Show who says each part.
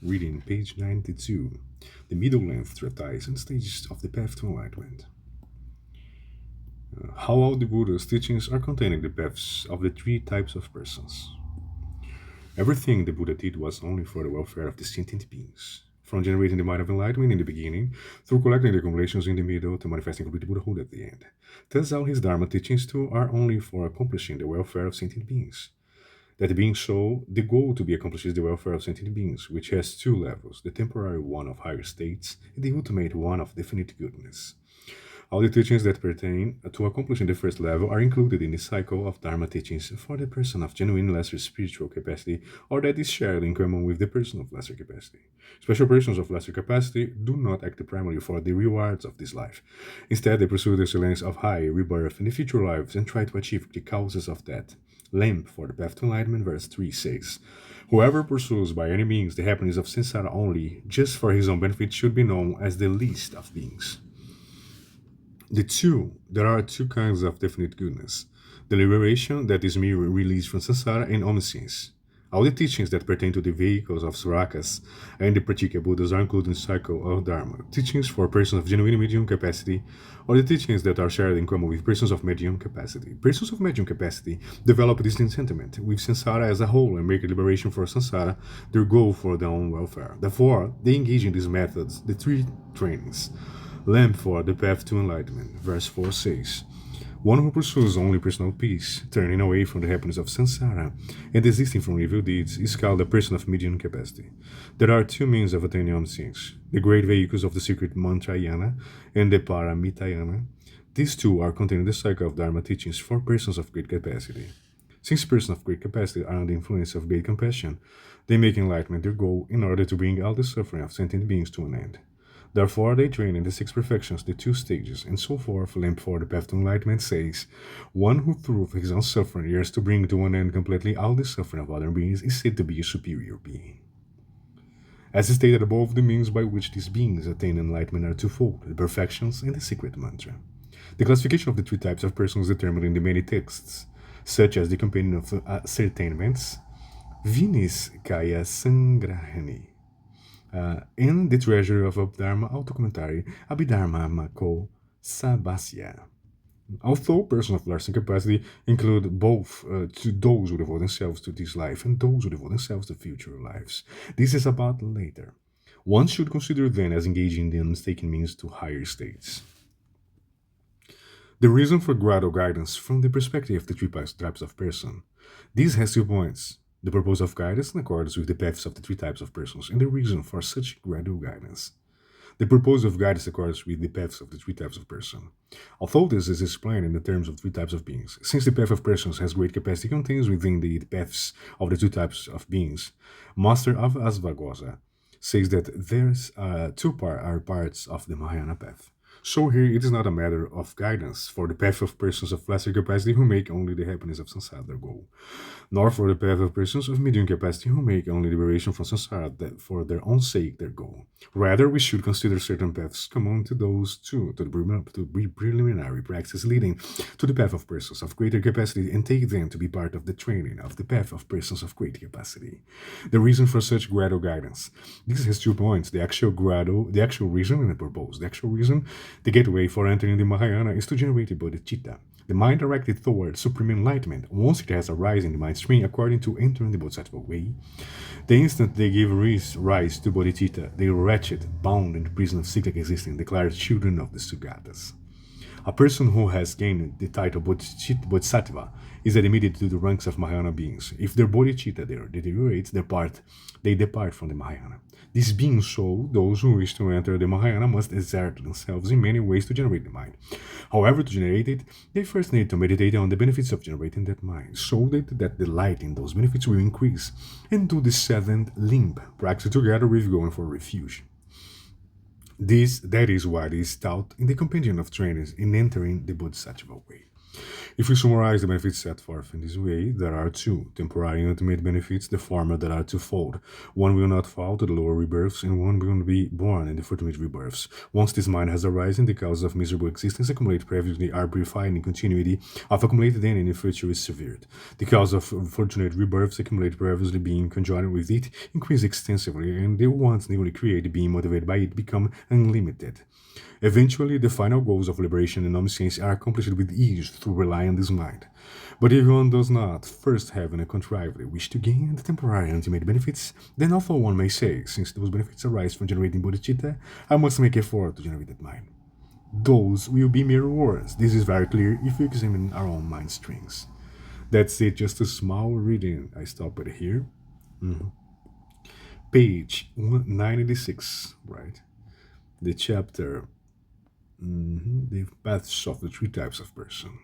Speaker 1: Reading page 92, the Middle-Length Treatise and Stages of the Path to Enlightenment. How all the Buddha's teachings are contained in the paths of the three types of persons. Everything the Buddha did was only for the welfare of the sentient beings, from generating the mind of enlightenment in the beginning, through collecting the accumulations in the middle, to manifesting complete Buddhahood at the end. Thus, all his Dharma teachings too are only for accomplishing the welfare of sentient beings. That being so, the goal to be accomplished is the welfare of sentient beings, which has two levels, the temporary one of higher states and the ultimate one of definite goodness. All the teachings that pertain to accomplishing the first level are included in the cycle of Dharma teachings for the person of genuine lesser spiritual capacity or that is shared in common with the person of lesser capacity. Special persons of lesser capacity do not act primarily for the rewards of this life. Instead, they pursue the excellence of high rebirth in the future lives and try to achieve the causes of that. Lamp for the Path to Enlightenment, verse 3 says, whoever pursues by any means the happiness of samsara only, just for his own benefit, should be known as the least of beings. There are two kinds of definite goodness. The liberation that is mere release from samsara and omniscience. All the teachings that pertain to the vehicles of Surakas and the Pratyeka Buddhas are included in the cycle of Dharma. Teachings for persons of genuine medium capacity, or the teachings that are shared in common with persons of medium capacity. Persons of medium capacity develop this sentiment with samsara as a whole and make liberation for samsara their goal for their own welfare. Therefore, they engage in these methods, the three trainings. Lamp for the Path to Enlightenment, verse 4 says, one who pursues only personal peace, turning away from the happiness of samsara, and desisting from evil deeds, is called a person of medium capacity. There are two means of attaining omniscience, the great vehicles of the secret mantrayana and the paramitayana. These two are contained in the cycle of Dharma teachings for persons of great capacity. Since persons of great capacity are under the influence of great compassion, they make enlightenment their goal in order to bring all the suffering of sentient beings to an end. Therefore, they train in the six perfections, the two stages, and so forth. Lamp for the Path to Enlightenment says, one who through his own suffering yearns to bring to an end completely all the suffering of other beings is said to be a superior being. As stated above, the means by which these beings attain enlightenment are twofold, the perfections and the secret mantra. The classification of the three types of persons determined in the many texts, such as the Companion of Ascertainments, Vinis Kaya Sangrahani, in the Treasury of Abdharma Autocommentary, Abhidharma Mako Sabasya. Although persons of larger capacity include both to those who devote themselves to this life and those who devote themselves to future lives. This is about later. One should consider then as engaging in unmistaken means to higher states. The reason for gradual guidance from the perspective of the three types of person. This has 2 points. The purpose of guidance in accordance with the paths of the three types of persons and the reason for such gradual guidance. The purpose of guidance accords with the paths of the three types of person. Although this is explained in the terms of three types of beings, since the path of persons has great capacity contains within the paths of the two types of beings, Master of Asvagosa says that there's are parts of the Mahayana path. So here it is not a matter of guidance for the path of persons of lesser capacity who make only the happiness of samsara their goal, nor for the path of persons of medium capacity who make only liberation from samsara that for their own sake their goal. Rather, we should consider certain paths common to those two, to the preliminary practice leading to the path of persons of greater capacity and take them to be part of the training of the path of persons of great capacity. The reason for such gradual guidance. This has 2 points, the actual reason and the purpose. The actual reason, the gateway for entering the Mahayana is to generate a bodhicitta, the mind directed toward supreme enlightenment. Once it has arisen in the mind stream according to entering the Bodhisattva way, the instant they give rise to bodhicitta, they are wretched, bound in the prison of cyclic existence, declared children of the Sugatas. A person who has gained the title Bodhisattva is admitted to the ranks of Mahayana beings. If their bodhicitta deteriorates, they depart from the Mahayana. This being so, those who wish to enter the Mahayana must exert themselves in many ways to generate the mind. However, to generate it, they first need to meditate on the benefits of generating that mind, so that the light in those benefits will increase, and do the seventh limb, practice together with going for refuge. That is what is taught in the Compendium of Trainings in entering the Bodhisattva way. If we summarize the benefits set forth in this way, there are two temporary and ultimate benefits, the former that are twofold. One will not fall to the lower rebirths, and one will be born in the fortunate rebirths. Once this mind has arisen, the causes of miserable existence accumulated previously are purified, and the continuity of accumulated then in the future is severed. The cause of fortunate rebirths accumulated previously being conjoined with it increase extensively, and the ones newly created being motivated by it become unlimited. Eventually, the final goals of liberation and omniscience are accomplished with ease through relying on this mind. But if one does not first have and contrively wish to gain the temporary and ultimate benefits, then although one may say, since those benefits arise from generating bodhicitta, I must make effort to generate that mind. Those will be mere words. This is very clear if we examine our own mind strings. That's it, just a small reading. I stop it here. Page 196, right? The chapter, the paths of the three types of person.